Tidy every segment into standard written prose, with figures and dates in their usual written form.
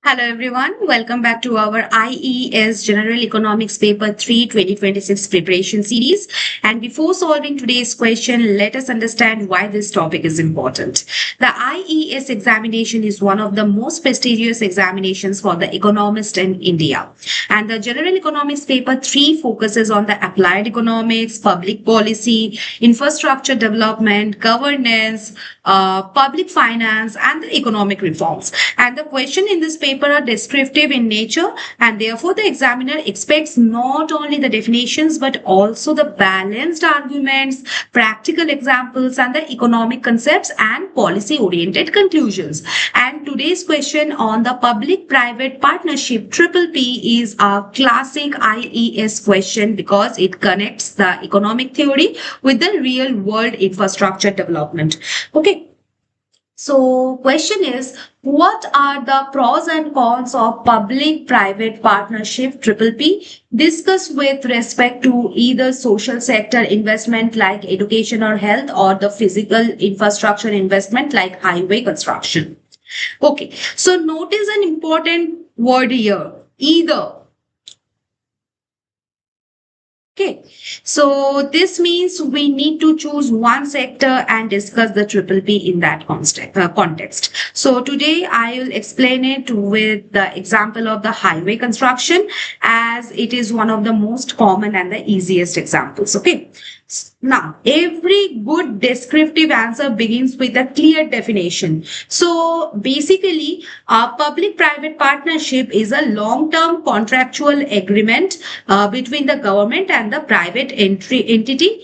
Hello everyone, welcome back to our IES General Economics Paper 3 2026 preparation series. And before solving today's question, let us understand why this topic is important. The IES examination is one of the most prestigious examinations for the economist in India. And the General Economics Paper 3 focuses on the applied economics, public policy, infrastructure development, governance, public finance, and the economic reforms. And the question in this paper are descriptive in nature, and therefore the examiner expects not only the definitions but also the balanced arguments, practical examples, and the economic concepts and policy oriented conclusions. And today's question on the public private partnership triple P is a classic IES question because it connects the economic theory with the real world infrastructure development. Okay. So question is, what are the pros and cons of public-private partnership triple P? Discuss with respect to either social sector investment like education or health or the physical infrastructure investment like highway construction. Okay, so notice an important word here, either. Okay, so this means we need to choose one sector and discuss the triple P in that context. So today I will explain it with the example of the highway construction as it is one of the most common and the easiest examples. Okay. Now, every good descriptive answer begins with a clear definition. So, basically, a public-private partnership is a long-term contractual agreement between the government and the private entity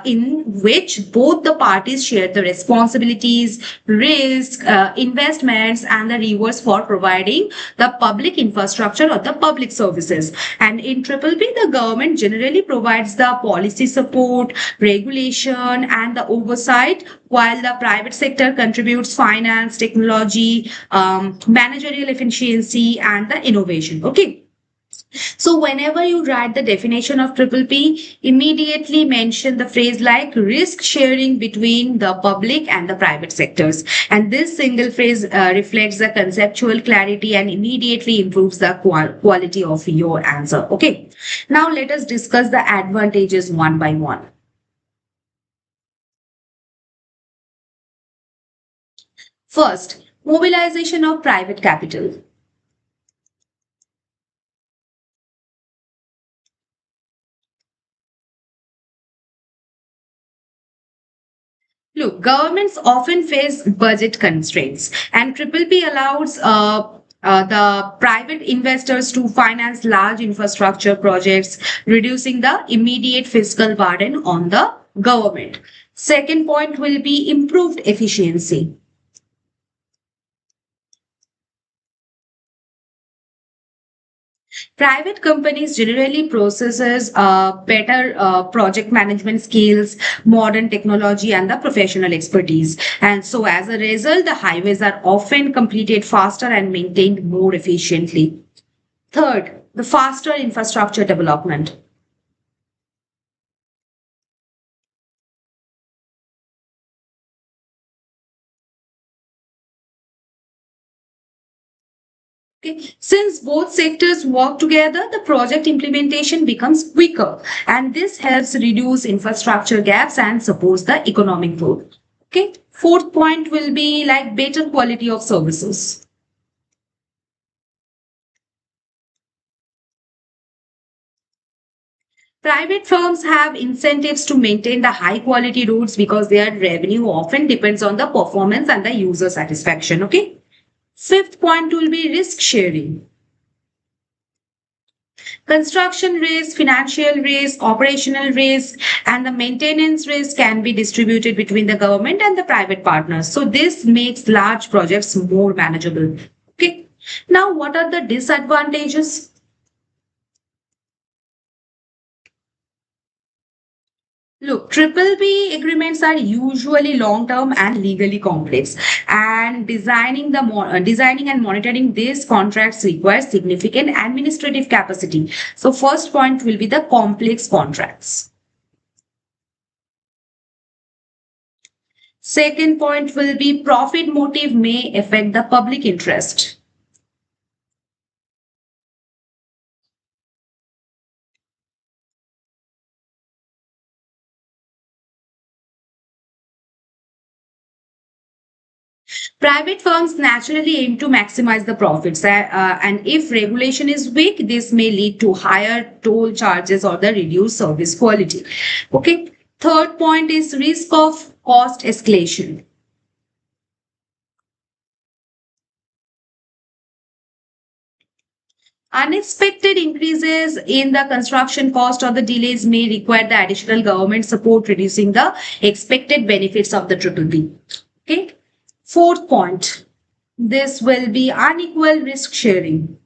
in which both the parties share the responsibilities, risk, investments, and the rewards for providing the public infrastructure or the public services. And in triple P, the government generally provides the policy support, regulation, and the oversight, while the private sector contributes finance, technology, managerial efficiency, and the innovation. Okay. So whenever you write the definition of triple P, immediately mention the phrase like risk sharing between the public and the private sectors. And this single phrase reflects the conceptual clarity and immediately improves the quality of your answer. Okay. Now let us discuss the advantages one by one. First, mobilization of private capital. Look, governments often face budget constraints, and triple P allows the private investors to finance large infrastructure projects, reducing the immediate fiscal burden on the government. Second point will be improved efficiency. Private companies generally possesses better project management skills, modern technology, and the professional expertise. And so, as a result, the highways are often completed faster and maintained more efficiently. Third, the faster infrastructure development. Okay. Since both sectors work together, the project implementation becomes quicker, and this helps reduce infrastructure gaps and supports the economic growth. Okay. Fourth point will be like better quality of services. Private firms have incentives to maintain the high quality roads because their revenue often depends on the performance and the user satisfaction. Okay. Fifth point will be risk sharing. Construction risk, financial risk, operational risk, and the maintenance risk can be distributed between the government and the private partners. So this makes large projects more manageable. Okay. Now, what are the disadvantages? Look, triple B agreements are usually long-term and legally complex, and designing and monitoring these contracts requires significant administrative capacity. So, first point will be the complex contracts. Second point will be profit motive may affect the public interest. Private firms naturally aim to maximize the profits, and if regulation is weak, this may lead to higher toll charges or the reduced service quality. Okay. Third point is risk of cost escalation. Unexpected increases in the construction cost or the delays may require the additional government support, reducing the expected benefits of the triple B. Okay. Fourth point, this will be unequal risk sharing.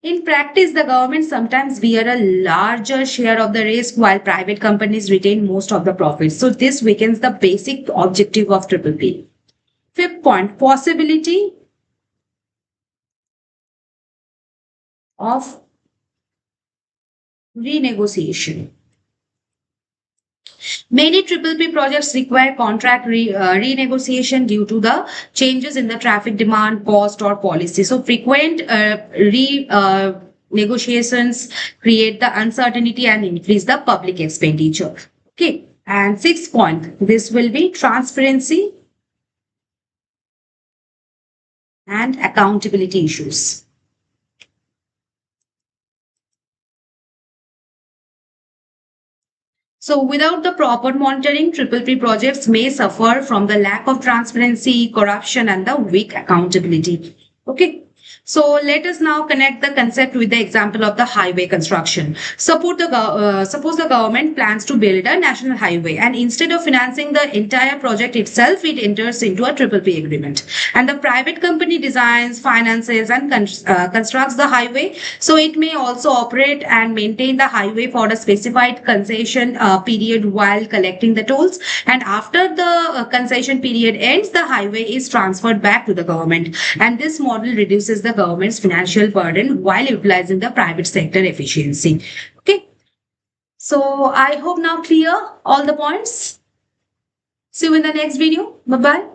In practice, the government sometimes bear a larger share of the risk while private companies retain most of the profits. So this weakens the basic objective of triple P. Fifth point, possibility of renegotiation. Many triple P projects require contract renegotiation due to the changes in the traffic demand, cost, or policy. So frequent negotiations create the uncertainty and increase the public expenditure. Okay. And sixth point, this will be transparency and accountability issues. So without the proper monitoring, triple P projects may suffer from the lack of transparency, corruption, and the weak accountability. Okay. So let us now connect the concept with the example of the highway construction. Suppose the government plans to build a national highway, and instead of financing the entire project itself, it enters into a triple P agreement. And the private company designs, finances, and constructs the highway. So it may also operate and maintain the highway for a specified concession period while collecting the tolls. And after the concession period ends, the highway is transferred back to the government. And this model reduces the government's financial burden while utilizing the private sector efficiency. Okay. So I hope now clear all the points. See you in the next video. Bye-bye.